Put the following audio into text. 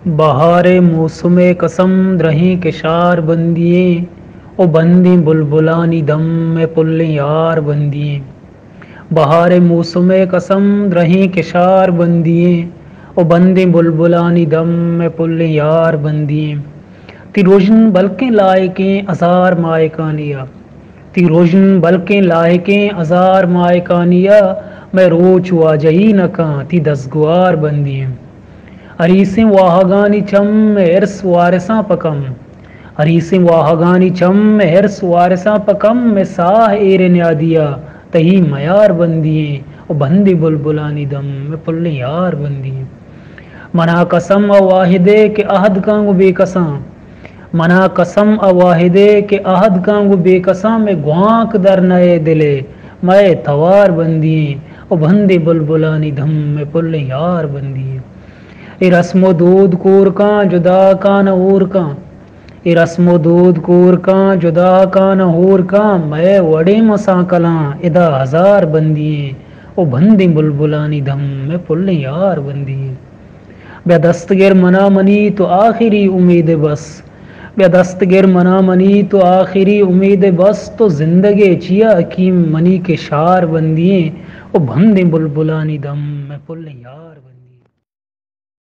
بہار موسم قسم رہیں کے شار بندیے او بندی بلبلانی دم میں پل یار بندیے بہار موسم قسم رہیں کے شار بندیے او بندی بلبلانی دم میں پل یار بندیے تی روشن بلکیں لائقیں ہزار مائکانیا تی روشن بلکیں لائقیں ہزار مائکانیا میں روچ واجہی نکاں تی دستگوار بندیے ہریسیں واہگانی چم میں ہرس وارثاں پکم ہریسیں واہگانی چم میں ہرس وارثاں پکم میں ساہ ایر نیادیا تہی میار بندیے او بندی بلبلانی دم میں پل یار بندیے منا قسم واحدے کے عہد کانگو بے کساں منا قسم واحدے کے عہد کانگو بے کساں میں گوانک در نئے دلے میں توار بندیے او بندی بلبلانی دم میں پل یار بندیے اے رسم و دود کور کاں جدا کان اور کاں اے رسم و دود کور کاں جدا کان اور کاں میں وڑے مساں کلاں ادا ہزار بندیے او بندی بلبلانی دم میں پل یار بندیے بے دستگیر منا منی تو آخری امید بس بے دستگیر منا منی تو آخری امید بس تو زندگی چیا حکیم منی کے شار بندیے او بندی بلبلانی دم میں پل یار بندیے